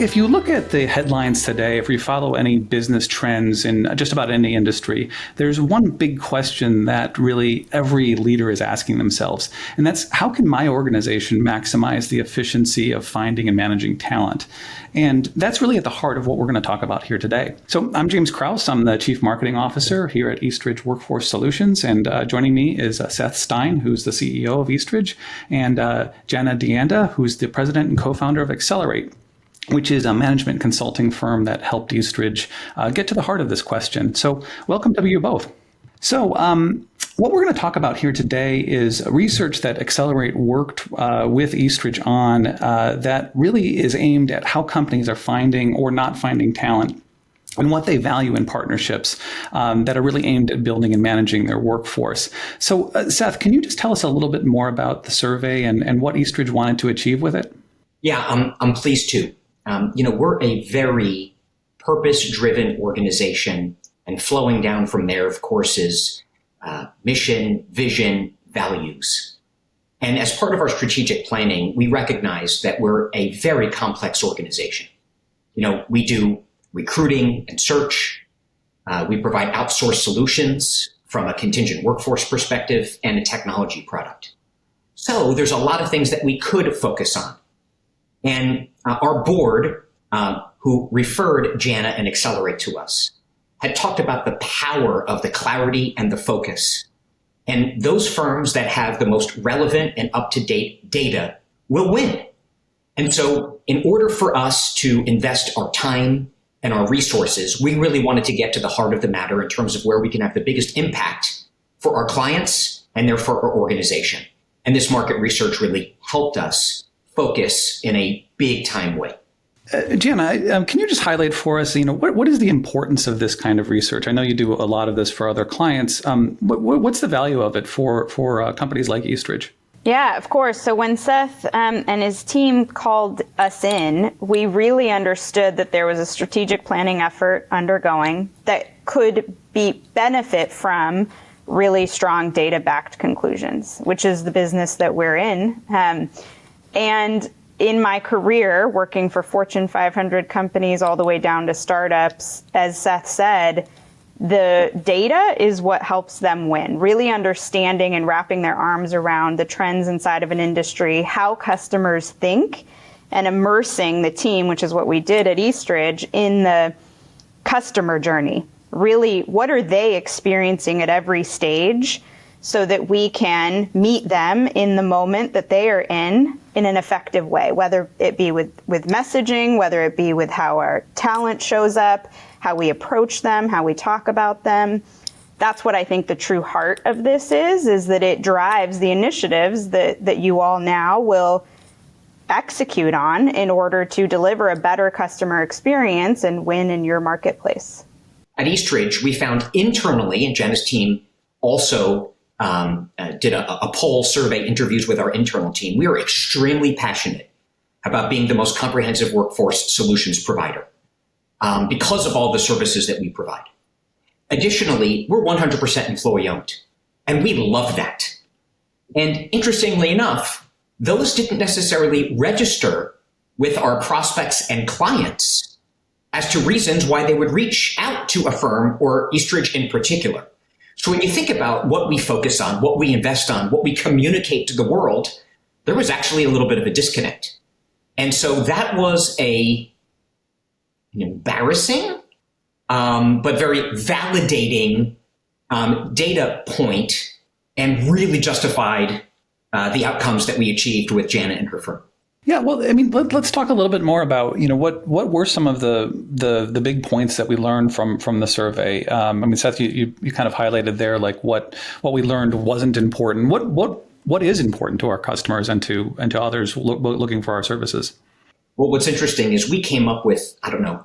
if you look at the headlines today, if you follow any business trends in just about any industry, there's one big question that really every leader is asking themselves, and that's how can my organization maximize the efficiency of finding and managing talent? And that's really at the heart of what we're going to talk about here today. So I'm James Krouse. I'm the Chief Marketing Officer here at Eastridge Workforce Solutions. And joining me is Seth Stein, who's the CEO of Eastridge, and Jana De Anda, who's the President and Co-founder of Excelerate, which is a management consulting firm that helped Eastridge get to the heart of this question. So welcome to you both. So what we're going to talk about here today is research that Excelerate worked with Eastridge on that really is aimed at how companies are finding or not finding talent and what they value in partnerships that are really aimed at building and managing their workforce. So Seth, can you just tell us a little bit more about the survey and what Eastridge wanted to achieve with it? Yeah, I'm pleased to. We're a very purpose-driven organization, and flowing down from there, of course, is mission, vision, values. And as part of our strategic planning, we recognize that we're a very complex organization. We do recruiting and search. We provide outsourced solutions from a contingent workforce perspective and a technology product. So there's a lot of things that we could focus on. And our board, who referred Jana and Excelerate to us, had talked about the power of the clarity and the focus. And those firms that have the most relevant and up-to-date data will win. And so in order for us to invest our time and our resources, we really wanted to get to the heart of the matter in terms of where we can have the biggest impact for our clients and therefore our organization. And this market research really helped us focus in a big time way. Jana, can you just highlight for us, what is the importance of this kind of research? I know you do a lot of this for other clients. What's the value of it for companies like Eastridge? Yeah, of course. So when Seth and his team called us in, we really understood that there was a strategic planning effort undergoing that could benefit from really strong data-backed conclusions, which is the business that we're in. And in my career, working for Fortune 500 companies all the way down to startups, as Seth said, the data is what helps them win. Really understanding and wrapping their arms around the trends inside of an industry, how customers think, and immersing the team, which is what we did at Eastridge, in the customer journey. Really, what are they experiencing at every stage so that we can meet them in the moment that they are in an effective way, whether it be with messaging, whether it be with how our talent shows up, how we approach them, how we talk about them. That's what I think the true heart of this is that it drives the initiatives that you all now will execute on in order to deliver a better customer experience and win in your marketplace. At Eastridge, we found internally, and Jana's team also did a poll survey interviews with our internal team. We are extremely passionate about being the most comprehensive workforce solutions provider because of all the services that we provide. Additionally, we're 100% employee owned, and we love that. And interestingly enough, those didn't necessarily register with our prospects and clients as to reasons why they would reach out to a firm or Eastridge in particular. So when you think about what we focus on, what we invest on, what we communicate to the world, there was actually a little bit of a disconnect. And so that was an embarrassing, but very validating data point, and really justified the outcomes that we achieved with Jana and her firm. Yeah, well, let's talk a little bit more about, what were some of the big points that we learned from the survey. Seth, you kind of highlighted there, like what we learned wasn't important. What is important to our customers and to others looking for our services? Well, what's interesting is we came up with,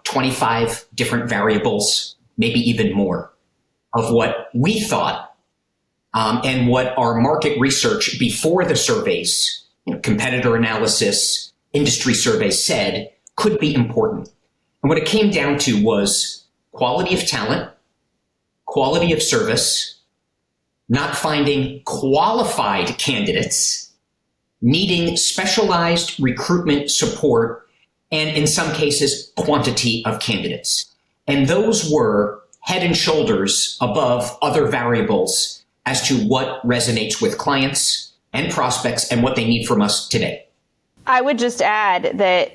25 different variables, maybe even more, of what we thought and what our market research before the surveys, competitor analysis, industry surveys said could be important. And what it came down to was quality of talent, quality of service, not finding qualified candidates, needing specialized recruitment support, and in some cases, quantity of candidates. And those were head and shoulders above other variables as to what resonates with clients and prospects and what they need from us today. I would just add that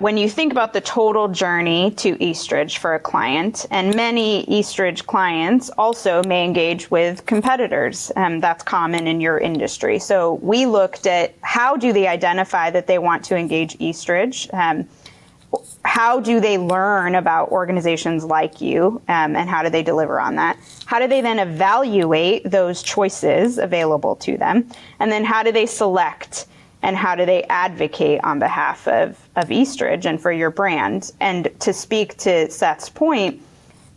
when you think about the total journey to Eastridge for a client, and many Eastridge clients also may engage with competitors, that's common in your industry. So we looked at how do they identify that they want to engage Eastridge? How do they learn about organizations like you, and how do they deliver on that? How do they then evaluate those choices available to them? And then how do they select and how do they advocate on behalf of Eastridge and for your brand? And to speak to Seth's point,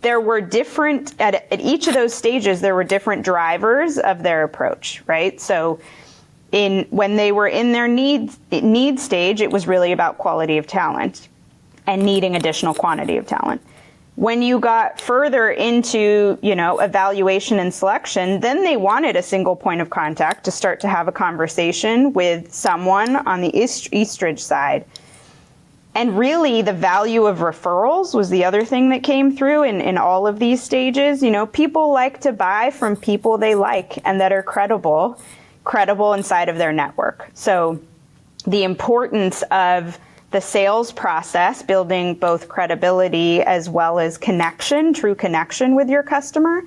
there were different, at each of those stages, there were different drivers of their approach, right? So when they were in their need stage, it was really about quality of talent and needing additional quantity of talent. When you got further into, evaluation and selection, then they wanted a single point of contact to start to have a conversation with someone on the Eastridge side. And really the value of referrals was the other thing that came through in all of these stages. People like to buy from people they like and that are credible inside of their network. So the importance of the sales process, building both credibility as well as true connection with your customer,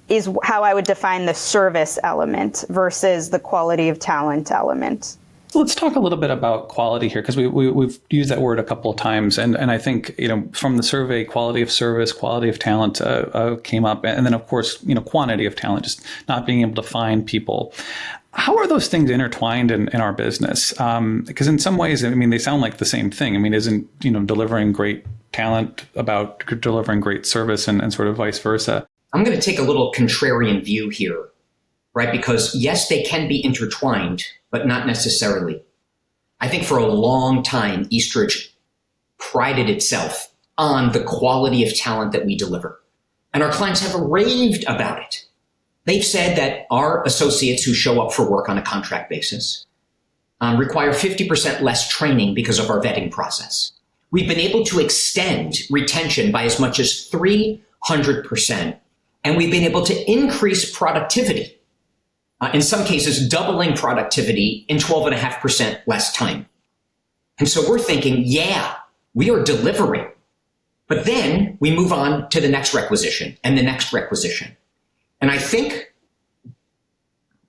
is how I would define the service element versus the quality of talent element. So let's talk a little bit about quality here, because we've used that word a couple of times. And I think, from the survey, quality of service, quality of talent came up. And then, of course, quantity of talent, just not being able to find people. How are those things intertwined in our business? Because in some ways, they sound like the same thing. Isn't, delivering great talent about delivering great service and sort of vice versa? I'm going to take a little contrarian view here, right? Because yes, they can be intertwined, but not necessarily. I think for a long time, Eastridge prided itself on the quality of talent that we deliver. And our clients have raved about it. They've said that our associates who show up for work on a contract basis require 50% less training because of our vetting process. We've been able to extend retention by as much as 300%, and we've been able to increase productivity, in some cases doubling productivity in 12.5% less time. And so we're thinking, yeah, we are delivering. But then we move on to the next requisition and the next requisition. And I think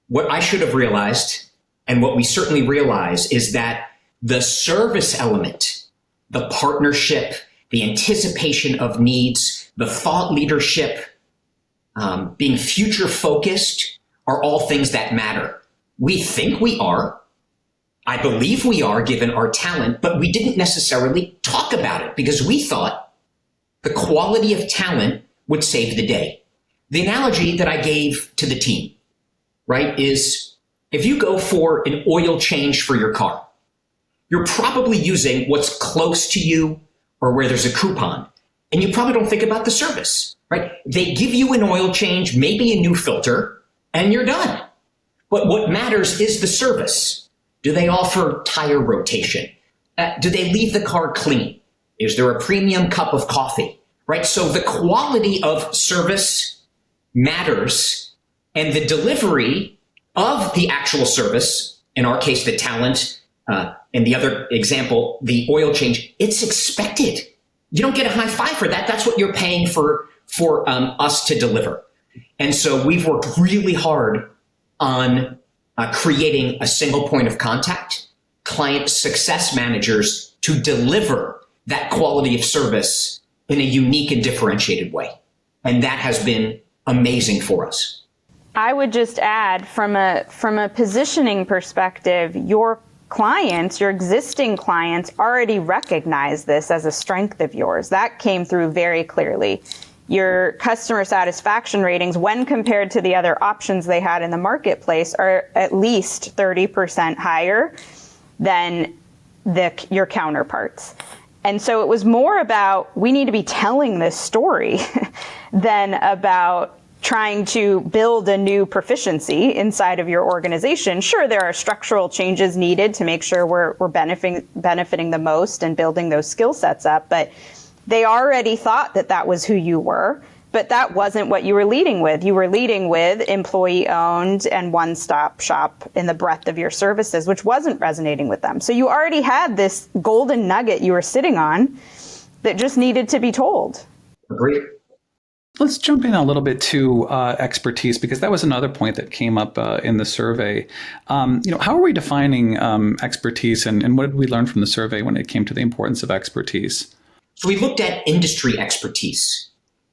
what I should have realized, and what we certainly realize, is that the service element, the partnership, the anticipation of needs, the thought leadership, being future focused, are all things that matter. We think we are. I believe we are, given our talent, but we didn't necessarily talk about it because we thought the quality of talent would save the day. The analogy that I gave to the team, right, is if you go for an oil change for your car, you're probably using what's close to you or where there's a coupon, and you probably don't think about the service, right? They give you an oil change, maybe a new filter, and you're done. But what matters is the service. Do they offer tire rotation? Do they leave the car clean? Is there a premium cup of coffee, right? So the quality of service matters, and the delivery of the actual service, in our case, the talent, in the other example, the oil change, it's expected. You don't get a high five for that. That's what you're paying for us to deliver. And so we've worked really hard on creating a single point of contact, client success managers to deliver that quality of service in a unique and differentiated way. And that has been amazing for us. I would just add, from a positioning perspective, your clients, your existing clients, already recognize this as a strength of yours. That came through very clearly. Your customer satisfaction ratings, when compared to the other options they had in the marketplace, are at least 30% higher than your counterparts. And so it was more about, we need to be telling this story than about trying to build a new proficiency inside of your organization. Sure, there are structural changes needed to make sure we're benefiting the most and building those skill sets up, but they already thought that that was who you were, but that wasn't what you were leading with. You were leading with employee-owned and one-stop shop in the breadth of your services, which wasn't resonating with them. So you already had this golden nugget you were sitting on that just needed to be told. Agreed. Let's jump in a little bit to expertise, because that was another point that came up in the survey. How are we defining expertise, and what did we learn from the survey when it came to the importance of expertise? So we looked at industry expertise,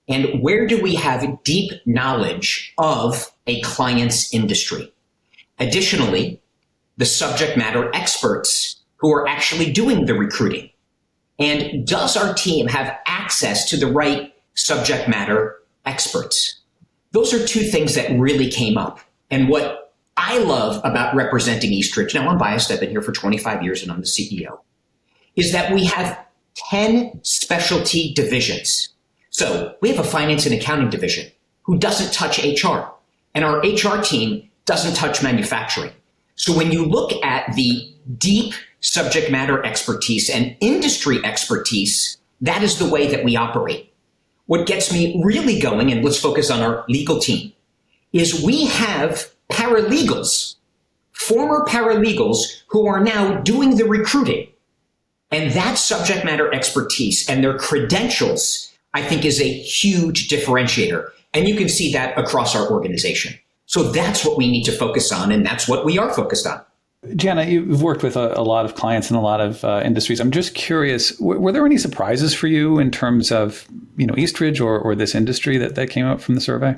and where do we have deep knowledge of a client's industry? Additionally, the subject matter experts who are actually doing the recruiting. And does our team have access to the right subject matter experts? Those are two things that really came up. And what I love about representing Eastridge, now I'm biased, I've been here for 25 years and I'm the CEO, is that we have 10 specialty divisions. So we have a finance and accounting division who doesn't touch HR, and our HR team doesn't touch manufacturing. So when you look at the deep subject matter expertise and industry expertise, that is the way that we operate. What gets me really going, and let's focus on our legal team, is we have paralegals, former paralegals who are now doing the recruiting. And that subject matter expertise and their credentials, I think, is a huge differentiator. And you can see that across our organization. So that's what we need to focus on, and that's what we are focused on. Jana, you've worked with a lot of clients in a lot of industries. I'm just curious, were there any surprises for you in terms of, Eastridge or this industry that came up from the survey?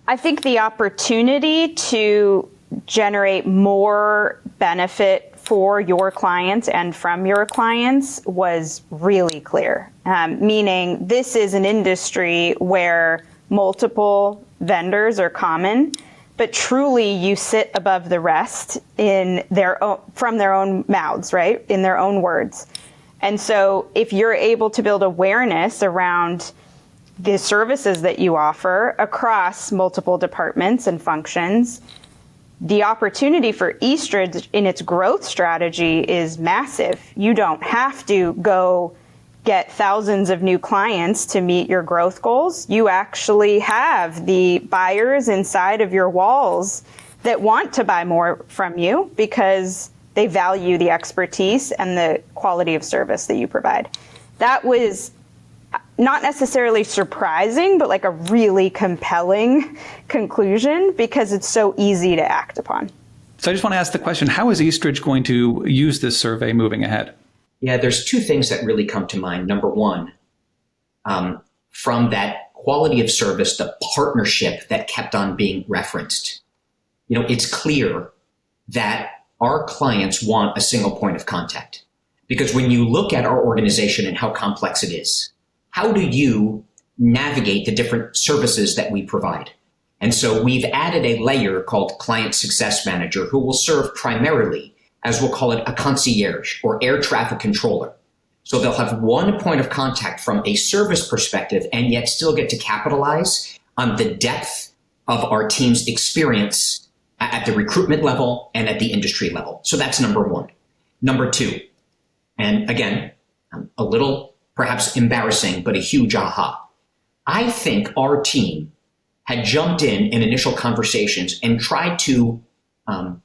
I think the opportunity to generate more benefit for your clients and from your clients was really clear, meaning this is an industry where multiple vendors are common, but truly you sit above the rest in their own, from their own mouths, right? In their own words. And so if you're able to build awareness around the services that you offer across multiple departments and functions, the opportunity for Eastridge in its growth strategy is massive. You don't have to go get thousands of new clients to meet your growth goals. You actually have the buyers inside of your walls that want to buy more from you because they value the expertise and the quality of service that you provide. That was not necessarily surprising, but like a really compelling conclusion because it's so easy to act upon. So I just want to ask the question, how is Eastridge going to use this survey moving ahead? Yeah, there's two things that really come to mind. Number one, from that quality of service, the partnership that kept on being referenced. It's clear that our clients want a single point of contact. Because when you look at our organization and how complex it is, how do you navigate the different services that we provide? And so we've added a layer called Client Success Manager who will serve primarily, as we'll call it, a concierge or air traffic controller. So they'll have one point of contact from a service perspective and yet still get to capitalize on the depth of our team's experience at the recruitment level and at the industry level. So that's number one. Number two, and again, a little perhaps embarrassing, but a huge aha. I think our team had jumped in initial conversations and tried to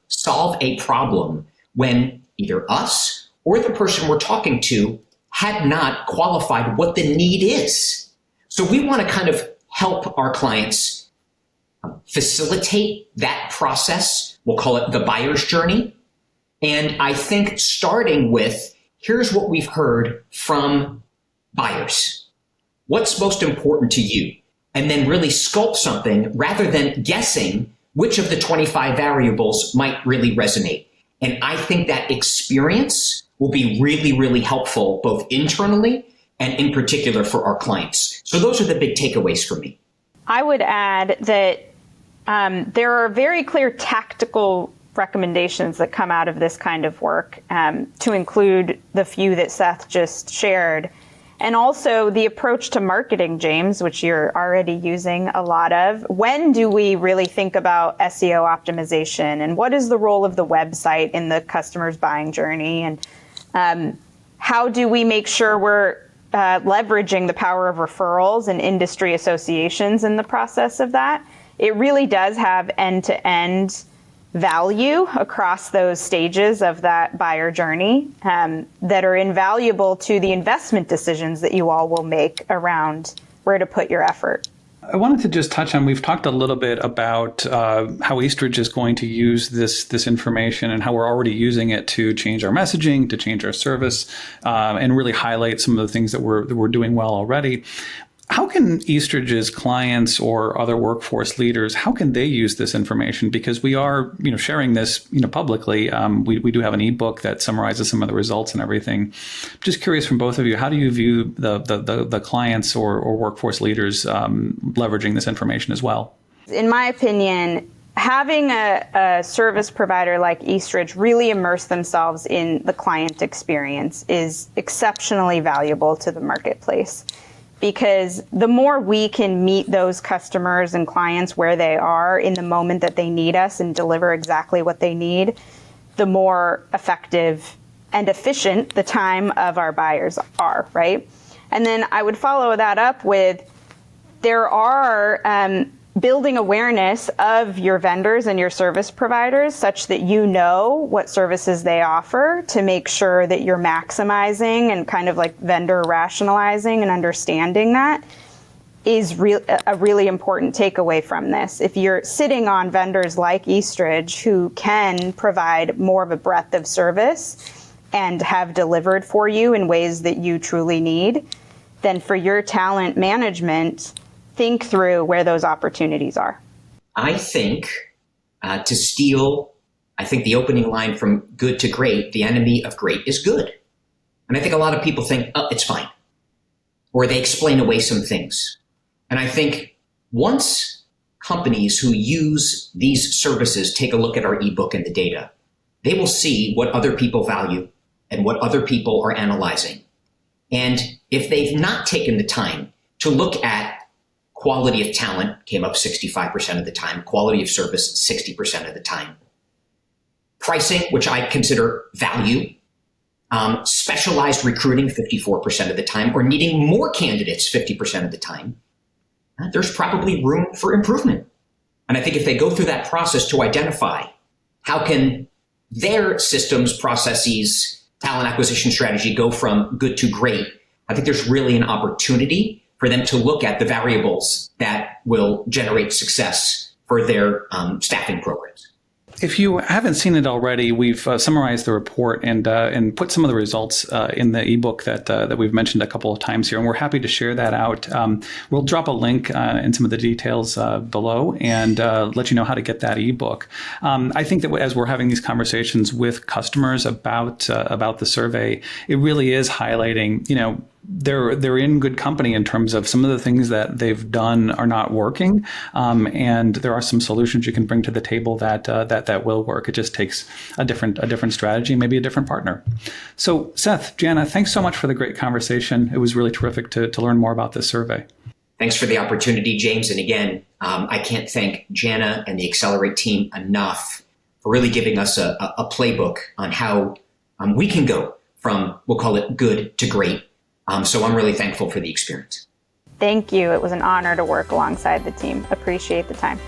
solve a problem when either us or the person we're talking to had not qualified what the need is. So we want to kind of help our clients facilitate that process. We'll call it the buyer's journey. And I think starting with, here's what we've heard from buyers. What's most important to you? And then really sculpt something rather than guessing which of the 25 variables might really resonate. And I think that experience will be really, really helpful both internally and in particular for our clients. So those are the big takeaways for me. I would add that there are very clear tactical recommendations that come out of this kind of work, to include the few that Seth just shared. And also the approach to marketing, James, which you're already using a lot of. When do we really think about SEO optimization, and what is the role of the website in the customer's buying journey? And how do we make sure we're leveraging the power of referrals and industry associations in the process of that? It really does have end-to-end value across those stages of that buyer journey that are invaluable to the investment decisions that you all will make around where to put your effort. I wanted to just touch on, we've talked a little bit about how Eastridge is going to use this information and how we're already using it to change our messaging, to change our service, and really highlight some of the things that we're doing well already. How can Eastridge's clients or other workforce leaders, how can they use this information? Because we are, sharing this, publicly. We do have an ebook that summarizes some of the results and everything. Just curious from both of you, how do you view the clients or workforce leaders leveraging this information as well? In my opinion, having a service provider like Eastridge really immerse themselves in the client experience is exceptionally valuable to the marketplace. Because the more we can meet those customers and clients where they are in the moment that they need us and deliver exactly what they need, the more effective and efficient the time of our buyers are, right? And then I would follow that up with, there are building awareness of your vendors and your service providers such that you know what services they offer to make sure that you're maximizing and kind of like vendor rationalizing and understanding that is a really important takeaway from this. If you're sitting on vendors like Eastridge who can provide more of a breadth of service and have delivered for you in ways that you truly need, then for your talent management, think through where those opportunities are. I think, to steal, the opening line from Good to Great, the enemy of great is good. And I think a lot of people think, oh, it's fine. Or they explain away some things. And I think once companies who use these services take a look at our ebook and the data, they will see what other people value and what other people are analyzing. And if they've not taken the time to look at quality of talent, came up 65% of the time, quality of service 60% of the time, pricing, which I consider value, specialized recruiting 54% of the time, or needing more candidates 50% of the time, there's probably room for improvement. And I think if they go through that process to identify how can their systems, processes, talent acquisition strategy go from good to great, I think there's really an opportunity for them to look at the variables that will generate success for their staffing programs. If you haven't seen it already, we've summarized the report and put some of the results in the ebook that we've mentioned a couple of times here, and we're happy to share that out. We'll drop a link in some of the details below and let you know how to get that ebook. I think that as we're having these conversations with customers about the survey, it really is highlighting, they're in good company in terms of some of the things that they've done are not working, and there are some solutions you can bring to the table that will work. It just takes a different strategy, maybe a different partner. So Seth, Jana, thanks so much for the great conversation. It was really terrific to learn more about this survey. Thanks for the opportunity, James. And again, I can't thank Jana and the Accelerate team enough for really giving us a playbook on how we can go from, we'll call it good to great. So I'm really thankful for the experience. Thank you. It was an honor to work alongside the team. Appreciate the time.